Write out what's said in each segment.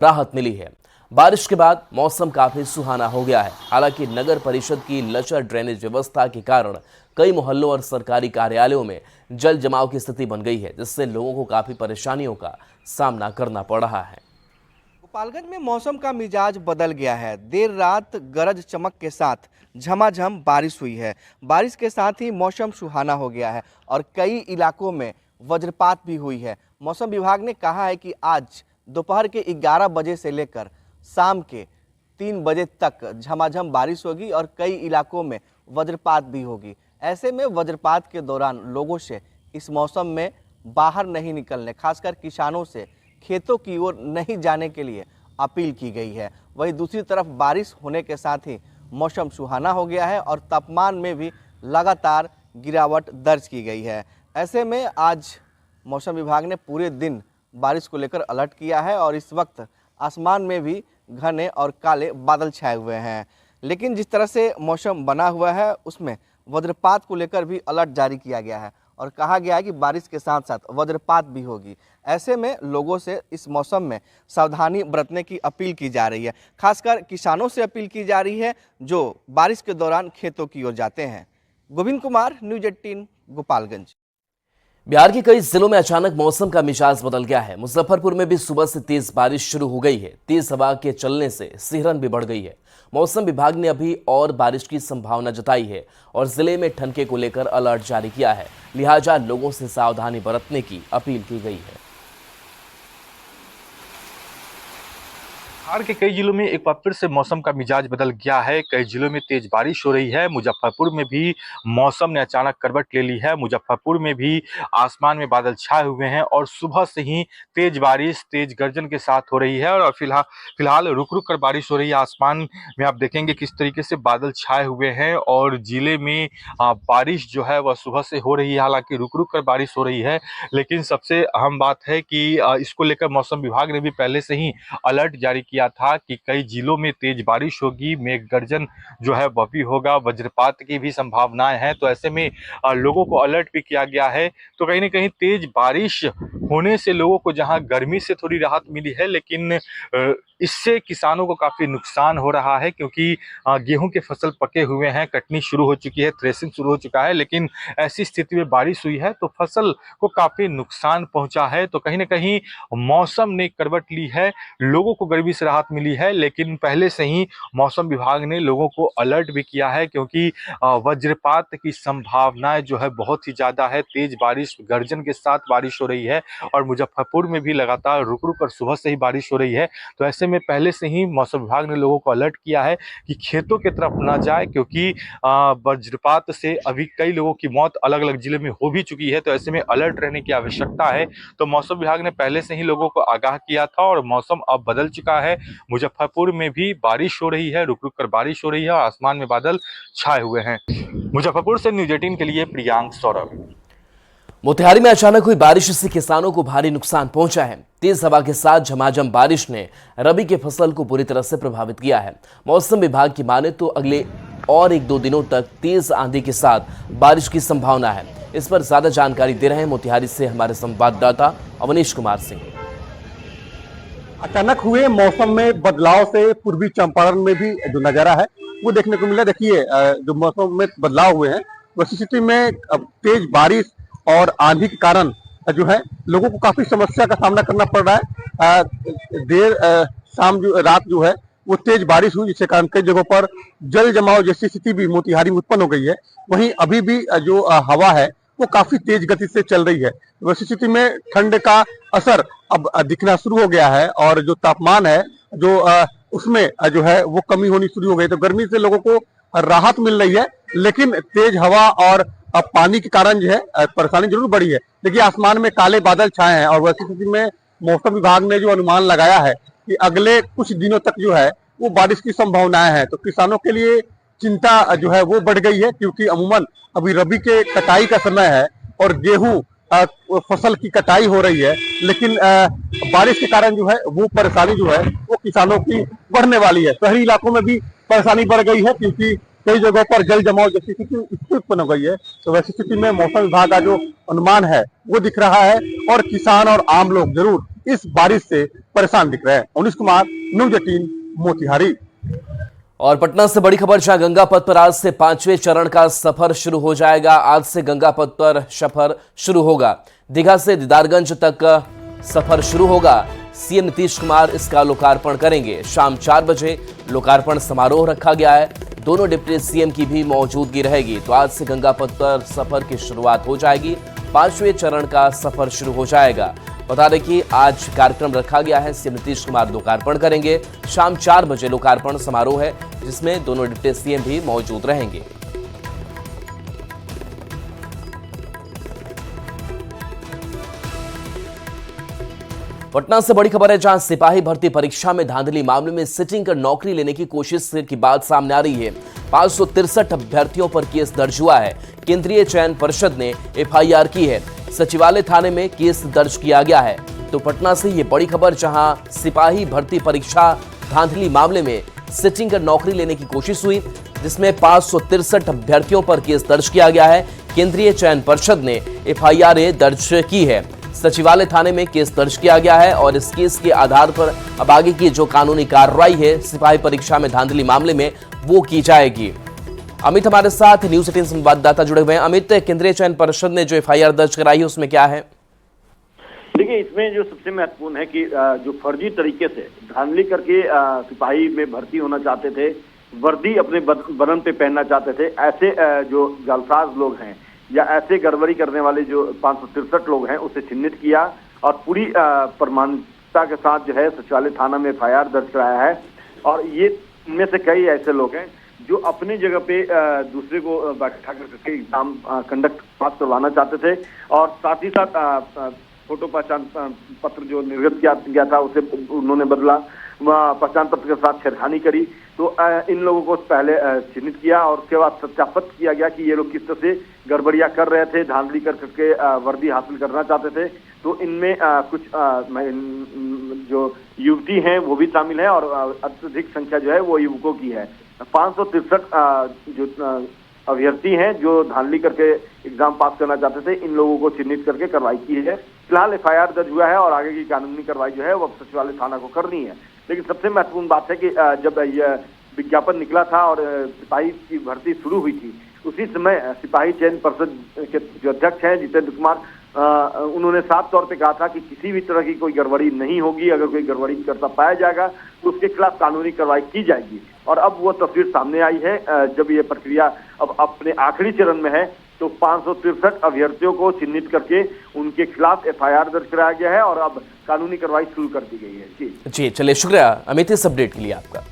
राहत मिली है। बारिश के बाद मौसम काफी सुहाना हो गया है। हालांकि नगर परिषद की लचर ड्रेनेज व्यवस्था के कारण कई मोहल्लों और सरकारी कार्यालयों में जल जमाव की स्थिति बन गई है, जिससे लोगों को काफी परेशानियों का सामना करना पड़ रहा है। गोपालगंज में मौसम का मिजाज बदल गया है। देर रात गरज चमक के साथ झमाझम बारिश हुई है। बारिश के साथ ही मौसम सुहाना हो गया है और कई इलाकों में वज्रपात भी हुई है। मौसम विभाग ने कहा है कि आज दोपहर के 11 बजे से लेकर शाम के 3 बजे तक झमाझम बारिश होगी और कई इलाकों में वज्रपात भी होगी। ऐसे में वज्रपात के दौरान लोगों से इस मौसम में बाहर नहीं निकलने, खासकर किसानों से खेतों की ओर नहीं जाने के लिए अपील की गई है। वहीं दूसरी तरफ बारिश होने के साथ ही मौसम सुहाना हो गया है और तापमान में भी लगातार गिरावट दर्ज की गई है। ऐसे में आज मौसम विभाग ने पूरे दिन बारिश को लेकर अलर्ट किया है और इस वक्त आसमान में भी घने और काले बादल छाए हुए हैं। लेकिन जिस तरह से मौसम बना हुआ है उसमें वज्रपात को लेकर भी अलर्ट जारी किया गया है और कहा गया है कि बारिश के साथ साथ वज्रपात भी होगी। ऐसे में लोगों से इस मौसम में सावधानी बरतने की अपील की जा रही है। खासकर किसानों से अपील की जा रही है जो बारिश के दौरान खेतों की ओर जाते हैं। गोविंद कुमार, न्यूज़ 18, गोपालगंज। बिहार के कई जिलों में अचानक मौसम का मिजाज बदल गया है। मुजफ्फरपुर में भी सुबह से तेज बारिश शुरू हो गई है। तेज हवा के चलने से सिहरन भी बढ़ गई है। मौसम विभाग ने अभी और बारिश की संभावना जताई है और जिले में ठनके को लेकर अलर्ट जारी किया है। लिहाजा लोगों से सावधानी बरतने की अपील की गई है। बिहार के कई जिलों में एक बार फिर से मौसम का मिजाज बदल गया है। कई जिलों में तेज बारिश हो रही है। मुजफ्फरपुर में भी मौसम ने अचानक करवट ले ली है। मुजफ्फरपुर में भी आसमान में बादल छाए हुए हैं और सुबह से ही तेज बारिश, तेज गर्जन के साथ हो रही है और फिलहाल रुक रुक कर बारिश हो रही है। आसमान में आप देखेंगे किस तरीके से बादल छाए हुए हैं और जिले में बारिश जो है वह सुबह से हो रही है। हालांकि रुक रुक कर बारिश हो रही है, लेकिन सबसे अहम बात है कि इसको लेकर मौसम विभाग ने भी पहले से ही अलर्ट जारी किया था कि कई जिलों में तेज बारिश होगी, मेघ गर्जन जो है वह भी होगा, वज्रपात की भी संभावनाएं हैं। तो ऐसे में लोगों को अलर्ट भी किया गया है। तो कहीं ना कहीं तेज बारिश होने से लोगों को जहां गर्मी से थोड़ी राहत मिली है, लेकिन इससे किसानों को काफी नुकसान हो रहा है क्योंकि गेहूं के फसल पके हुए हैं, कटनी शुरू हो चुकी है, थ्रेसिंग शुरू हो चुका है। लेकिन ऐसी स्थिति में बारिश हुई है तो फसल को काफी नुकसान पहुंचा है। तो कहीं ना कहीं मौसम ने करवट ली है, लोगों को गर्मी से राहत मिली है, लेकिन पहले से ही मौसम विभाग ने लोगों को अलर्ट भी किया है क्योंकि वज्रपात की संभावनाएं जो है बहुत ही ज्यादा है। तेज बारिश, गर्जन के साथ बारिश हो रही है और मुजफ्फरपुर में भी लगातार रुक रुक कर सुबह से ही बारिश हो रही है। तो ऐसे में पहले से ही मौसम विभाग ने लोगों को अलर्ट किया है कि खेतों की तरफ ना जाए क्योंकि वज्रपात से अभी कई लोगों की मौत अलग अलग जिले में हो भी चुकी है। तो ऐसे में अलर्ट रहने की आवश्यकता है। तो मौसम विभाग ने पहले से ही लोगों को आगाह किया था और मौसम अब बदल चुका है। मुजफ्फरपुर में भी बारिश हो रही है, रुक रुक कर बारिश हो रही है और आसमान में बादल छाए हुए हैं। मुजफ्फरपुर से न्यूज़ 18 के लिए प्रियांक सौरभ। मोतिहारी में अचानक हुई बारिश से किसानों को भारी नुकसान पहुंचा है। तेज हवा के साथ झमाझम बारिश ने रबी की फसल को पूरी तरह से प्रभावित किया है। मौसम विभाग की माने तो अगले और 1-2 दिनों तक तेज आंधी के साथ बारिश की संभावना है। इस पर ज्यादा जानकारी दे रहे हैं मोतिहारी से हमारे संवाददाता अवनीश कुमार सिंह। अचानक हुए मौसम में बदलाव से पूर्वी चंपारण में भी जो नजारा है वो देखने को मिला। देखिए जो मौसम में बदलाव हुए हैं वैसी स्थिति में तेज बारिश और आंधी के कारण जो है लोगों को काफी समस्या का सामना करना पड़ रहा है। देर शाम जो रात जो है वो तेज बारिश हुई, जिसके कारण कई जगहों पर जल जमाव जैसी स्थिति भी मोतिहारी में उत्पन्न हो गई है। वहीं अभी भी जो हवा है वो काफी तेज गति से चल रही है। वैसी स्थिति में ठंड का असर अब दिखना शुरू हो गया है और जो तापमान है जो उसमें जो है वो कमी होनी शुरू हो गई। तो गर्मी से लोगों को राहत मिल रही है, लेकिन तेज हवा और पानी के कारण जो है परेशानी जरूर बढ़ी है। देखिए आसमान में काले बादल छाए हैं और वैसी स्थिति में मौसम विभाग ने जो अनुमान लगाया है कि अगले कुछ दिनों तक जो है वो बारिश की संभावनाएं हैं। तो किसानों के लिए चिंता जो है वो बढ़ गई है क्योंकि अमूमन अभी रबी के कटाई का समय है और गेहूं फसल की कटाई हो रही है, लेकिन बारिश के कारण जो है वो परेशानी जो है वो किसानों की बढ़ने वाली है। शहरी इलाकों में भी परेशानी बढ़ गई है क्योंकि कई जगहों पर जल जमाव जैसी स्थिति उत्पन्न हो गई है। तो वैसी स्थिति में मौसम विभाग का जो अनुमान है वो दिख रहा है और किसान और आम लोग जरूर इस बारिश से परेशान दिख रहे हैं। अनिश कुमार, न्यूज़ 18, मोतिहारी। और पटना से बड़ी खबर, जहां गंगा पथ पर आज से 5वें चरण का सफर शुरू हो जाएगा। आज से गंगा पथ पर सफर शुरू होगा। दीघा से दीदारगंज तक सफर शुरू होगा। सीएम नीतीश कुमार इसका लोकार्पण करेंगे। शाम 4 बजे लोकार्पण समारोह रखा गया है। दोनों डिप्टी सीएम की भी मौजूदगी रहेगी। तो आज से गंगा पथ पर सफर की शुरुआत हो जाएगी। 5वें चरण का सफर शुरू हो जाएगा। बता दें कि आज कार्यक्रम रखा गया है। सीएम नीतीश कुमार लोकार्पण करेंगे। शाम 4 बजे लोकार्पण समारोह है, जिसमें दोनों डिप्टी सीएम भी मौजूद रहेंगे। पटना से बड़ी खबर है, जहां सिपाही भर्ती परीक्षा में धांधली मामले में सिटिंग कर नौकरी लेने की कोशिश की बात सामने आ रही है। 563 अभ्यर्थियों पर केस दर्ज हुआ है। केंद्रीय चयन परिषद ने एफआईआर की है। सचिवालय थाने में केस दर्ज किया गया है। तो पटना से ये बड़ी खबर, जहां सिपाही भर्ती परीक्षा धांधली मामले में सिटिंग कर नौकरी लेने की कोशिश हुई, जिसमें 563 अभ्यर्थियों पर केस दर्ज किया गया है। केंद्रीय चयन परिषद ने एफआईआर दर्ज की है। सचिवालय थाने में केस दर्ज किया गया है और इस केस के आधार पर अब आगे की जो कानूनी कार्रवाई है सिपाही परीक्षा में धांधली मामले में, वो की जाएगी। अमित हमारे साथ न्यूज़ 18 संवाददाता जुड़े हुए हैं। अमित, केंद्रीय चयन परिषद ने जो एफआईआर दर्ज कराई है उसमें क्या है? देखिए, इसमें जो सबसे महत्वपूर्ण है कि जो फर्जी तरीके से धांधली करके सिपाही में भर्ती होना चाहते थे, वर्दी अपने बदन पे पहनना चाहते थे, ऐसे जो जालसाज लोग हैं या ऐसे गड़बड़ी करने वाले जो 563 लोग हैं, उसे चिन्हित किया और पूरी प्रमाणिकता के साथ जो है सचिवालय थाना में एफआईआर दर्ज कराया है। और ये इनमें से कई ऐसे लोग हैं जो अपनी जगह पे दूसरे को बैठा करके एग्जाम कंडक्ट पास करवाना चाहते थे और साथ ही साथ फोटो पहचान पत्र जो निर्गत किया गया था उसे उन्होंने बदला, पहचान पत्र के साथ छेड़खानी करी। तो इन लोगों को पहले चिन्हित किया और उसके बाद सत्यापित किया गया कि ये लोग किस तरह से गड़बड़ियां कर रहे थे, धांधली करके वर्दी हासिल करना चाहते थे। तो इनमें कुछ जो युवती हैं वो भी शामिल है और अत्यधिक संख्या जो है वो युवकों की है। 563 जो अभ्यर्थी हैं जो धांधली करके एग्जाम पास करना चाहते थे, इन लोगों को चिन्हित करके कार्रवाई की है। फिलहाल एफआईआर दर्ज हुआ है और आगे की कानूनी कार्रवाई जो है वो सचिवालय थाना को करनी है। लेकिन सबसे महत्वपूर्ण बात है कि जब यह विज्ञापन निकला था और सिपाही की भर्ती शुरू हुई थी, उसी समय सिपाही चयन परिषद के जो अध्यक्ष हैं जितेंद्र कुमार, उन्होंने साफ तौर पे कहा था कि किसी भी तरह की कोई गड़बड़ी नहीं होगी। अगर कोई गड़बड़ी करता पाया जाएगा तो उसके खिलाफ कानूनी कार्रवाई की जाएगी। और अब वो तस्वीर सामने आई है, जब ये प्रक्रिया अब अपने आखिरी चरण में है तो 563 अभ्यर्थियों को चिन्हित करके उनके खिलाफ एफआईआर दर्ज कराया गया है और अब कानूनी कार्रवाई शुरू कर दी गई है। जी चलिए, शुक्रिया अमित इस अपडेट के लिए आपका।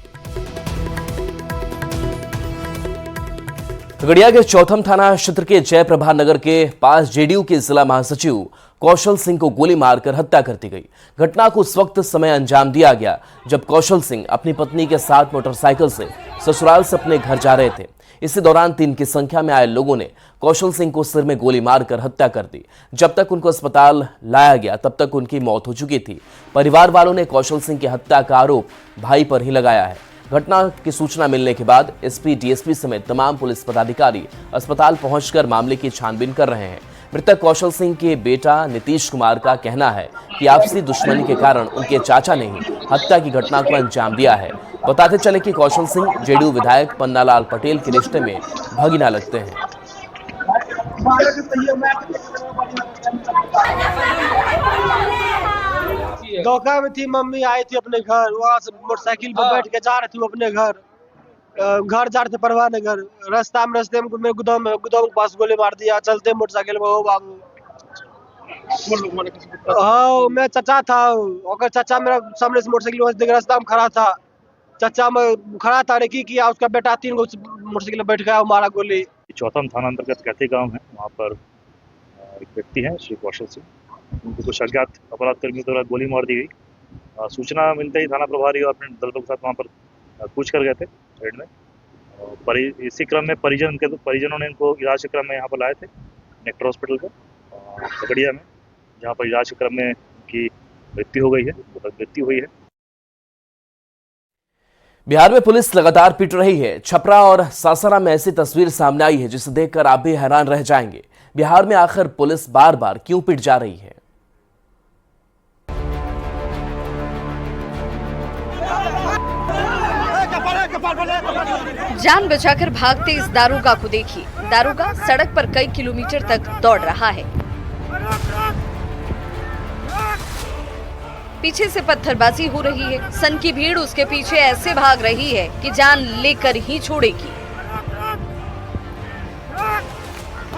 खगड़िया के चौथम थाना क्षेत्र के जयप्रभा नगर के पास जेडीयू के जिला महासचिव कौशल सिंह को गोली मारकर हत्या कर दी गई। घटना को उस वक्त समय अंजाम दिया गया जब कौशल सिंह अपनी पत्नी के साथ मोटरसाइकिल से ससुराल से अपने घर जा रहे थे। इसी दौरान 3 की संख्या में आए लोगों ने कौशल सिंह को सिर में गोली मारकर हत्या कर दी। जब तक उनको अस्पताल लाया गया तब तक उनकी मौत हो चुकी थी। परिवार वालों ने कौशल सिंह की हत्या का आरोप भाई पर ही लगाया है। घटना की सूचना मिलने के बाद एसपी, डीएसपी समेत तमाम पुलिस पदाधिकारी अस्पताल पहुंचकर मामले की छानबीन कर रहे हैं। मृतक कौशल सिंह के बेटा नीतीश कुमार का कहना है कि आपसी दुश्मनी के कारण उनके चाचा ने ही हत्या की घटना को अंजाम दिया है। बताते चले कि कौशल सिंह जेडीयू विधायक पन्नालाल पटेल के रिश्ते में भगीना लगते हैं। धोखा में थी, मम्मी आई थी अपने घर, वहाँ से मोटरसाइकिल पर बैठ के जा रही थी अपने घर जा रहे थे परवाह नगर। रास्ते में मेरे गुदाम के पास गोली मार दिया। चलते मोटरसाइकिल में हो बाबू। हाँ, मैं चचा था, और चचा मेरा सामने से मोटरसाइकिल रास्ता में खड़ा था। चचा में खड़ा था, की किया उसका बेटा 3 गो मोटरसाइकिल बैठ गया, मारा गोली। चौथम थाना अंतर्गत कहते गांव है, वहाँ पर एक व्यक्ति है श्री कौशल सिंह, उनको कुछ अज्ञात अपराध कर्मियों द्वारा गोली मार दी गई। सूचना मिलते ही थाना प्रभारी और अपने दलों के साथ वहाँ पर कूच कर गए थे रेड में। इसी क्रम में परिजनों ने इनको इलाज के क्रम में यहाँ पर लाए थे नेक्टर हॉस्पिटल को खगड़िया में, जहाँ पर इलाज के क्रम में उनकी मृत्यु हो गई है, मृत्यु हुई है। बिहार में पुलिस लगातार पिट रही है। छपरा और सासाराम में ऐसी तस्वीर सामने आई है जिसे देखकर आप भी हैरान रह जाएंगे। बिहार में आखिर पुलिस बार बार क्यों पिट जा रही है? जान बचाकर भागते इस दारोगा को देखिए। दारोगा सड़क पर कई किलोमीटर तक दौड़ रहा है। पीछे से पत्थरबाजी हो रही है। सन की भीड़ उसके पीछे ऐसे भाग रही है कि जान लेकर ही छोड़ेगी।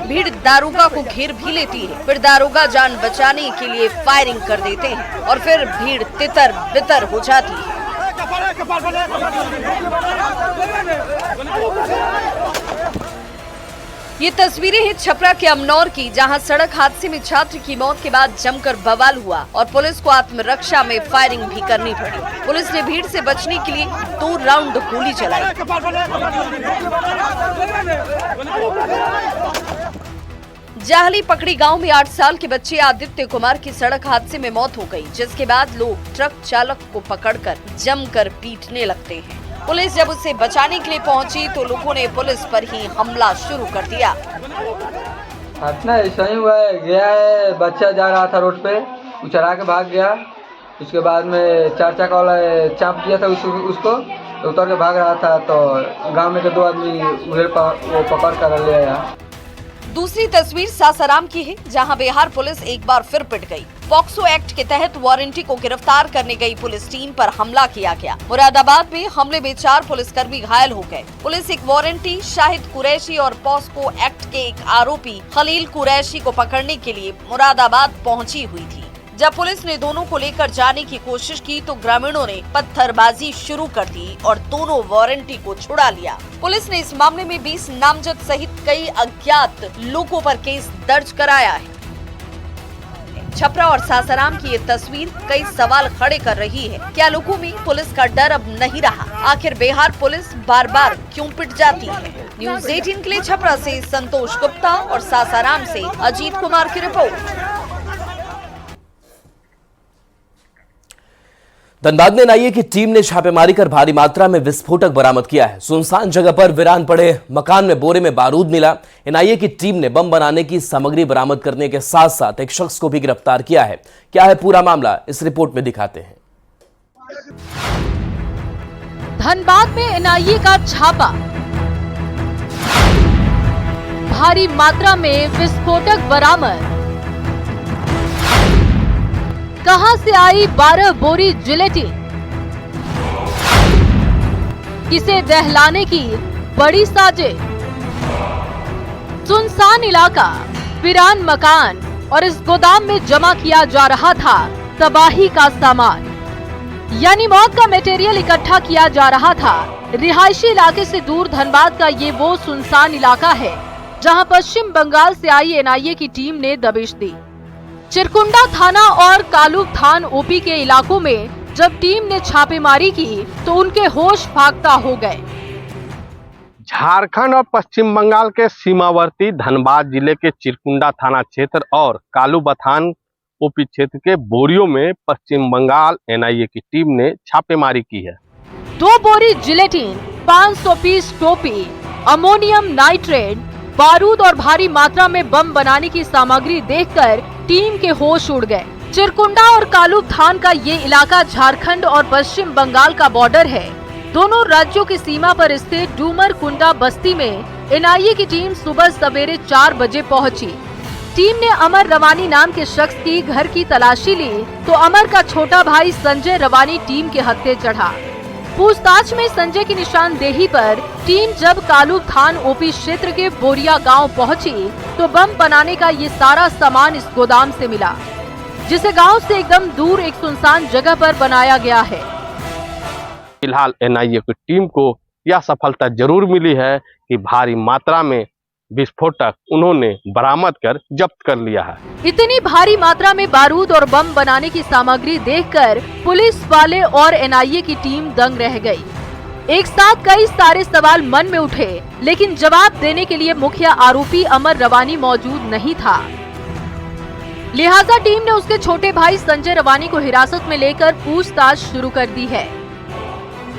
भीड़ दारोगा को घेर भी लेती है। फिर दारोगा जान बचाने के लिए फायरिंग कर देते हैं और फिर भीड़ तितर बितर हो जाती है। ये तस्वीरें हैं छपरा के अमनौर की, जहां सड़क हादसे में छात्र की मौत के बाद जमकर बवाल हुआ और पुलिस को आत्मरक्षा में फायरिंग भी करनी पड़ी। पुलिस ने भीड़ से बचने के लिए 2 राउंड गोली चलाई। जाहली पकड़ी गांव में 8 साल के बच्चे आदित्य कुमार की सड़क हादसे में मौत हो गई, जिसके बाद लोग ट्रक चालक को पकड़कर जमकर पीटने लगते हैं। पुलिस जब उसे बचाने के लिए पहुंची तो लोगों ने पुलिस पर ही हमला शुरू कर दिया। घटना ऐसा ही हुआ है, गया है बच्चा जा रहा था रोड पे, वो चढ़ा के भाग गया। उसके बाद में 4 चक्का वाला चाप दिया था उसको, तो उतर के भाग रहा था तो गांव में के 2 आदमी वो पकड़ कर ले आया। दूसरी तस्वीर सासाराम की है, जहां बिहार पुलिस एक बार फिर पिट गई। पॉक्सो एक्ट के तहत वारंटी को गिरफ्तार करने गई पुलिस टीम पर हमला किया गया। मुरादाबाद में हमले में 4 पुलिसकर्मी घायल हो गए। पुलिस एक वारंटी शाहिद कुरैशी और पॉक्सो एक्ट के एक आरोपी खलील कुरैशी को पकड़ने के लिए मुरादाबाद पहुंची हुई थी। जब पुलिस ने दोनों को लेकर जाने की कोशिश की तो ग्रामीणों ने पत्थरबाजी शुरू कर दी और दोनों वारंटी को छुड़ा लिया। पुलिस ने इस मामले में 20 नामजद सहित कई अज्ञात लोगों पर केस दर्ज कराया है। छपरा और सासाराम की ये तस्वीर कई सवाल खड़े कर रही है। क्या लोगों में पुलिस का डर अब नहीं रहा? आखिर बिहार पुलिस बार बार क्यों पिट जाती है? न्यूज़ 18 के लिए छपरा से संतोष गुप्ता और सासाराम से अजीत कुमार की रिपोर्ट। धनबाद में एनआईए की टीम ने छापेमारी कर भारी मात्रा में विस्फोटक बरामद किया है। सुनसान जगह पर वीरान पड़े मकान में बोरे में बारूद मिला। एनआईए की टीम ने बम बनाने की सामग्री बरामद करने के साथ साथ एक शख्स को भी गिरफ्तार किया है। क्या है पूरा मामला, इस रिपोर्ट में दिखाते हैं। धनबाद में एनआईए का छापा, भारी मात्रा में विस्फोटक बरामद। कहां से आई 12 बोरी जिलेटिन? किसे दहलाने की बड़ी साजिश? सुनसान इलाका, वीरान मकान और इस गोदाम में जमा किया जा रहा था तबाही का सामान, यानी मौत का मटेरियल इकट्ठा किया जा रहा था। रिहायशी इलाके से दूर धनबाद का ये वो सुनसान इलाका है जहां पश्चिम बंगाल से आई एनआईए की टीम ने दबिश दी। चिरकुंडा थाना और कालू थान ओपी के इलाकों में जब टीम ने छापेमारी की तो उनके होश फाख्ता हो गए। झारखंड और पश्चिम बंगाल के सीमावर्ती धनबाद जिले के चिरकुंडा थाना क्षेत्र और कालू बथान ओपी क्षेत्र के बोरियों में पश्चिम बंगाल एनआईए की टीम ने छापेमारी की है। 2 बोरी जिलेटिन, 500 पीस टोपी, अमोनियम नाइट्रेट, बारूद और भारी मात्रा में बम बनाने की सामग्री देखकर टीम के होश उड़ गए। चिरकुंडा और कालू थान का ये इलाका झारखंड और पश्चिम बंगाल का बॉर्डर है। दोनों राज्यों की सीमा पर स्थित डूमर कुंडा बस्ती में एनआईए की टीम सुबह सवेरे 4 बजे पहुंची। टीम ने अमर रवानी नाम के शख्स की घर की तलाशी ली तो अमर का छोटा भाई संजय रवानी टीम के हत्थे चढ़ा। पूछताछ में संजय की निशानदेही पर टीम जब कालू थान ओपी क्षेत्र के बोरिया गांव पहुंची तो बम बनाने का ये सारा सामान इस गोदाम से मिला, जिसे गांव से एकदम दूर एक सुनसान जगह पर बनाया गया है। फिलहाल एनआईए की टीम को यह सफलता जरूर मिली है कि भारी मात्रा में विस्फोटक उन्होंने बरामद कर जब्त कर लिया है। इतनी भारी मात्रा में बारूद और बम बनाने की सामग्री देखकर पुलिस वाले और एनआईए की टीम दंग रह गई। एक साथ कई सारे सवाल मन में उठे, लेकिन जवाब देने के लिए मुख्य आरोपी अमर रवानी मौजूद नहीं था। लिहाजा टीम ने उसके छोटे भाई संजय रवानी को हिरासत में लेकर पूछताछ शुरू कर दी है।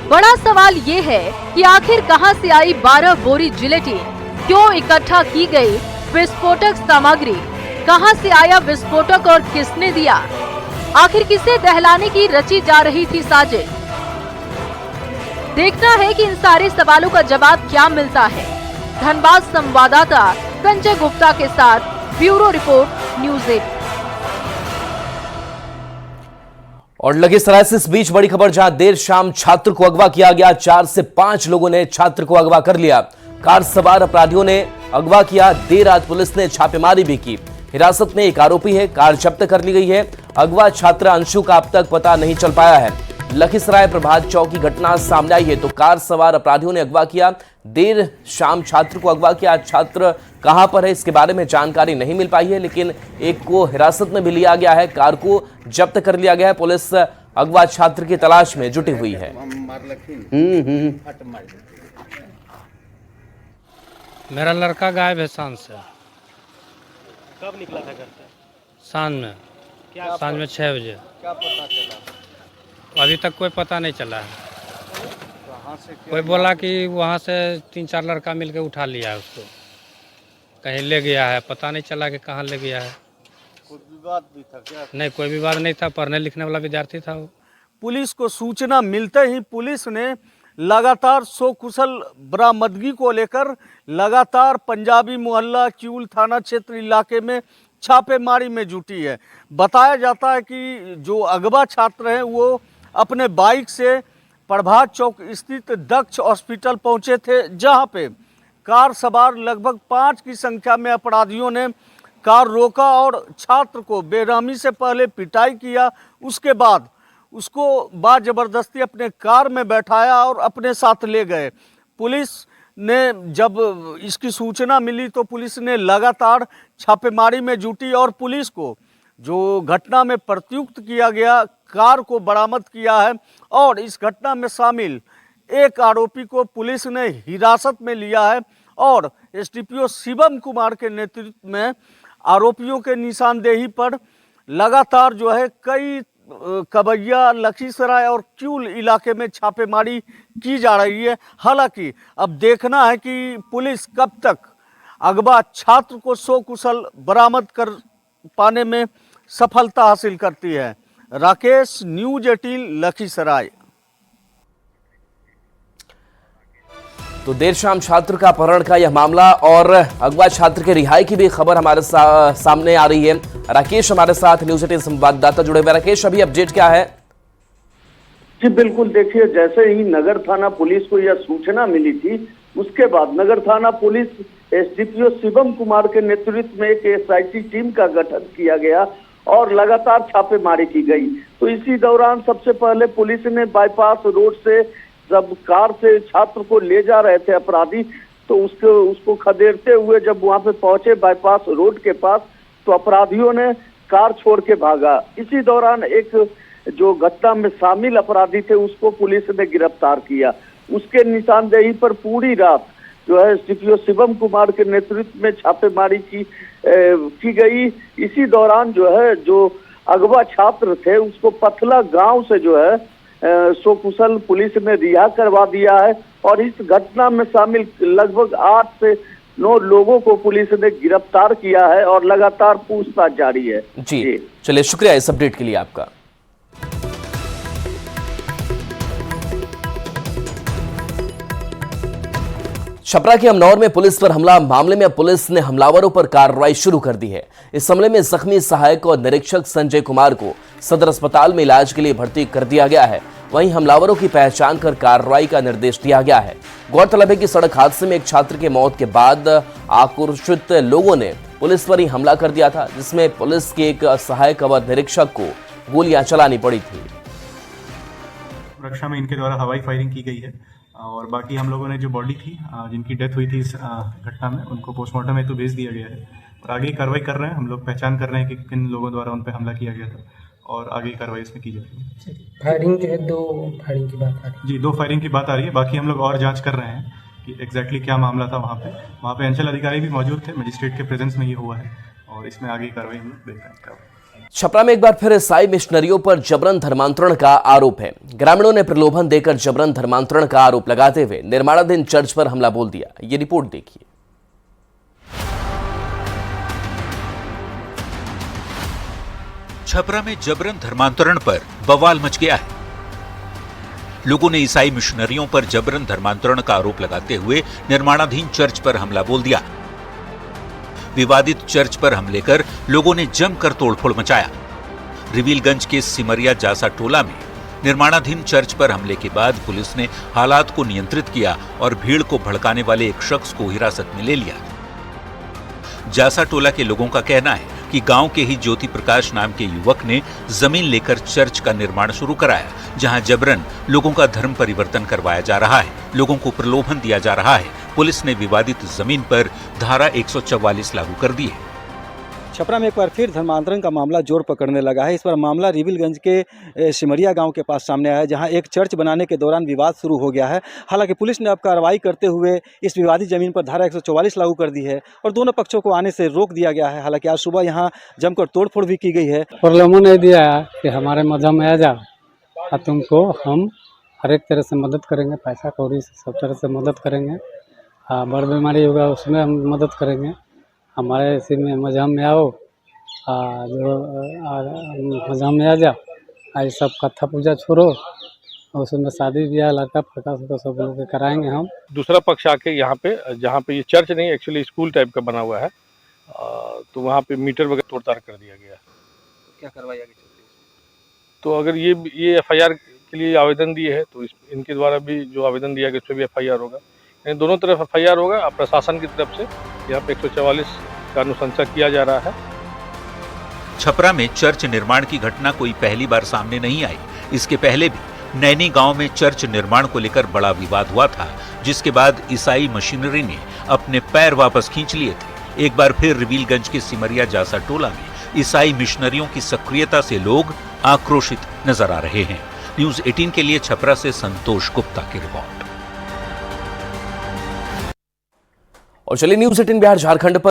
बड़ा सवाल ये है कि आखिर कहां से आई 12 बोरी जिलेटिन, क्यों इकट्ठा की गई विस्फोटक सामग्री, कहां से आया विस्फोटक और किसने दिया? आखिर किसे दहलाने की रची जा रही थी साजिश? देखना है कि इन सारे सवालों का जवाब क्या मिलता है। धनबाद संवाददाता संजय गुप्ता के साथ ब्यूरो रिपोर्ट न्यूज़ 8। और लखीसराय से इस बीच बड़ी खबर, जहां देर शाम छात्र को अगवा किया गया। 4 से 5 लोगों ने छात्र को अगवा कर लिया। कार सवार अपराधियों ने अगवा किया। देर रात पुलिस ने छापेमारी भी की। हिरासत में एक आरोपी है। कार जब्त कर ली गई है। अगवा छात्र अंशु का अब तक पता नहीं चल पाया है। लखीसराय प्रभात चौक की घटना सामने आई है। तो कार सवार अपराधियों ने अगवा किया। देर शाम छात्र को अगवा किया। छात्र कहां पर है इसके बारे में जानकारी नहीं मिल पाई है, लेकिन एक को हिरासत में भी लिया गया है। कार को जब्त कर लिया गया है। पुलिस अगवा छात्र की तलाश में जुटी हुई है। मेरा लड़का गायब है शाम से। कब निकला था घर से? शाम में, शाम में 6 बजे। क्या पता चला? अभी तक कोई पता नहीं चला है। कोई बोला कि वहाँ से 3-4 लड़का मिलके उठा लिया है उसको, कहीं ले गया है। पता नहीं चला कि कहाँ ले गया है। कोई विवाद भी था क्या? नहीं, कोई विवाद नहीं था। पढ़ने लिखने वाला विद्यार्थी था वो। पुलिस को सूचना मिलते ही पुलिस ने लगातार सकुशल बरामदगी को लेकर लगातार पंजाबी मोहल्ला किऊल थाना क्षेत्र इलाके में छापेमारी में जुटी है। बताया जाता है कि जो अगवा छात्र हैं वो अपने बाइक से प्रभात चौक स्थित दक्ष हॉस्पिटल पहुंचे थे, जहां पे कार सवार लगभग 5 की संख्या में अपराधियों ने कार रोका और छात्र को बेरहमी से पहले पिटाई किया। उसके बाद उसको बाजबरदस्ती अपने कार में बैठाया और अपने साथ ले गए। पुलिस ने जब इसकी सूचना मिली तो पुलिस ने लगातार छापेमारी में जुटी और पुलिस को जो घटना में प्रयुक्त किया गया कार को बरामद किया है। और इस घटना में शामिल एक आरोपी को पुलिस ने हिरासत में लिया है और एसडीपीओ शिवम कुमार के नेतृत्व में आरोपियों के निशानदेही पर लगातार जो है कई कबैया, लखीसराय और किऊल इलाके में छापेमारी की जा रही है। हालांकि अब देखना है कि पुलिस कब तक अगवा छात्र को सकुशल बरामद कर पाने में सफलता हासिल करती है। राकेश, न्यूज़ 18 लखीसराय। तो देर शाम छात्र का अपहरण का यह मामला और अगवा छात्र के रिहाई की भी खबर हमारे सामने आ रही है। राकेश हमारे साथ न्यूज़ 18 संवाददाता जुड़े हुए। राकेश, अभी अपडेट क्या है? जी बिल्कुल, देखिए जैसे ही नगर थाना पुलिस को यह सूचना मिली थी, उसके बाद नगर थाना पुलिस एसडीपीओ शिवम कुमार के नेतृत्व में एक एसआईटी टीम का गठन किया गया और लगातार छापेमारी की गई। तो इसी दौरान सबसे पहले पुलिस ने बाईपास रोड से जब कार से छात्र को ले जा रहे थे अपराधी, तो उसको खदेड़ते हुए जब वहां पे पहुंचे बाईपास रोड के पास, तो अपराधियों ने कार छोड़ के भागा। इसी दौरान एक जो घटना में शामिल अपराधी थे उसको पुलिस ने गिरफ्तार किया। उसके निशानदेही पर पूरी रात जो है एसडीपीओ शिवम कुमार के नेतृत्व में छापेमारी की गई। इसी दौरान जो है जो अगवा छात्र थे उसको पथला गांव से जो है सकुशल पुलिस ने रिहा करवा दिया है और इस घटना में शामिल लगभग 8 से 9 लोगों को पुलिस ने गिरफ्तार किया है और लगातार पूछताछ जारी है। जी चलिए, शुक्रिया इस अपडेट के लिए आपका। छपरा के अमनौर में पुलिस पर हमला मामले में पुलिस ने हमलावरों पर कार्रवाई शुरू कर दी है। इस हमले में जख्मी सहायक और निरीक्षक संजय कुमार को सदर अस्पताल में इलाज के लिए भर्ती कर दिया गया है। वहीं हमलावरों की पहचान कर कार्रवाई का निर्देश दिया गया है। गौरतलब है कि सड़क हादसे में एक छात्र के मौत के बाद आक्रोशित लोगों ने पुलिस पर ही हमला कर दिया था, जिसमें पुलिस के एक सहायक और निरीक्षक को गोलियां चलानी पड़ी थी। रक्षा में इनके द्वारा हवाई फायरिंग की गई है और बाकी हम लोगों ने जो बॉडी थी जिनकी डेथ हुई थी इस घटना में, उनको पोस्टमार्टम हेतु भेज दिया गया है और आगे कार्रवाई कर रहे हैं। हम लोग पहचान कर रहे हैं कि किन लोगों द्वारा उन पर हमला किया गया था और आगे कार्रवाई इसमें की जाएगी। फायरिंग जो है 2 फायरिंग की बात आ रही है। जी 2 फायरिंग की बात आ रही है। बाकी हम लोग और जांच कर रहे हैं कि एग्जैक्टली क्या मामला था। वहाँ पे अंचल अधिकारी भी मौजूद थे, मजिस्ट्रेट के प्रेजेंस में ये हुआ है और इसमें आगे कार्रवाई हम लोग देख रहे हैं। छपरा में एक बार फिर ईसाई मिशनरियों पर जबरन धर्मांतरण का आरोप है। ग्रामीणों ने प्रलोभन देकर जबरन धर्मांतरण का आरोप लगाते हुए निर्माणाधीन चर्च पर हमला बोल दिया। ये रिपोर्ट देखिए। छपरा में जबरन धर्मांतरण पर बवाल मच गया है। लोगों ने ईसाई मिशनरियों पर जबरन धर्मांतरण का आरोप लगाते हुए निर्माणाधीन चर्च पर हमला बोल दिया। विवादित चर्च पर हमले कर लोगों ने जमकर तोड़फोड़ मचाया। रिवीलगंज के सिमरिया जासा टोला में निर्माणाधीन चर्च पर हमले के बाद पुलिस ने हालात को नियंत्रित किया और भीड़ को भड़काने वाले एक शख्स को हिरासत में ले लिया। जासा टोला के लोगों का कहना है कि गांव के ही ज्योति प्रकाश नाम के युवक ने जमीन लेकर चर्च का निर्माण शुरू कराया, जहां जबरन लोगों का धर्म परिवर्तन करवाया जा रहा है, लोगों को प्रलोभन दिया जा रहा है। पुलिस ने विवादित जमीन पर धारा 144 लागू कर दी है। छपरा में एक बार फिर धर्मांतरण का मामला जोर पकड़ने लगा है। इस बार मामला रिवीलगंज के सिमरिया गांव के पास सामने आया है, जहां एक चर्च बनाने के दौरान विवाद शुरू हो गया है। हालांकि पुलिस ने अब कार्रवाई करते हुए इस विवादित जमीन पर धारा 144 लागू कर दी है और दोनों पक्षों को आने से रोक दिया गया है। हालांकि आज सुबह यहां जमकर तोड़फोड़ भी की गई है। प्रलोभन नहीं दिया कि हमारे मजहब में आ जाओ और तुमको हम हर एक तरह से मदद करेंगे, पैसा कौड़ी से सब तरह से मदद करेंगे। बड़ बीमारी होगा उसमें हम मदद करेंगे। हमारे इसी में मजहब में आओ, जो मजहब में आ जाओ, ये सब कथा पूजा छोड़ो, और उसमें शादी ब्याह लड़का फड़का सब लोग कराएंगे हम। दूसरा पक्ष आके यहाँ पे, जहाँ पे ये चर्च नहीं एक्चुअली स्कूल टाइप का बना हुआ है, तो वहाँ पे मीटर वगैरह तोड़ताड़ कर दिया गया। क्या कार्रवाई आगे? तो अगर ये FIR के लिए आवेदन दिए है तो इनके द्वारा भी जो आवेदन दिया गया उस पर भी FIR होगा। यानी दोनों तरफ FIR होगा। प्रशासन की तरफ से यहाँ पे 144 का अनुशंसा किया जा रहा है। छपरा में चर्च निर्माण की घटना कोई पहली बार सामने नहीं आई। इसके पहले भी नैनी गांव में चर्च निर्माण को लेकर बड़ा विवाद हुआ था, जिसके बाद ईसाई मशीनरी ने अपने पैर वापस खींच लिए थे। एक बार फिर रिवीलगंज के सिमरिया जासा टोला में ईसाई मिशनरियों की सक्रियता से लोग आक्रोशित नजर आ रहे हैं। न्यूज़ 18 के लिए छपरा से संतोष गुप्ता की रिपोर्ट। और चलिए न्यूज़ 18 बिहार झारखंड पर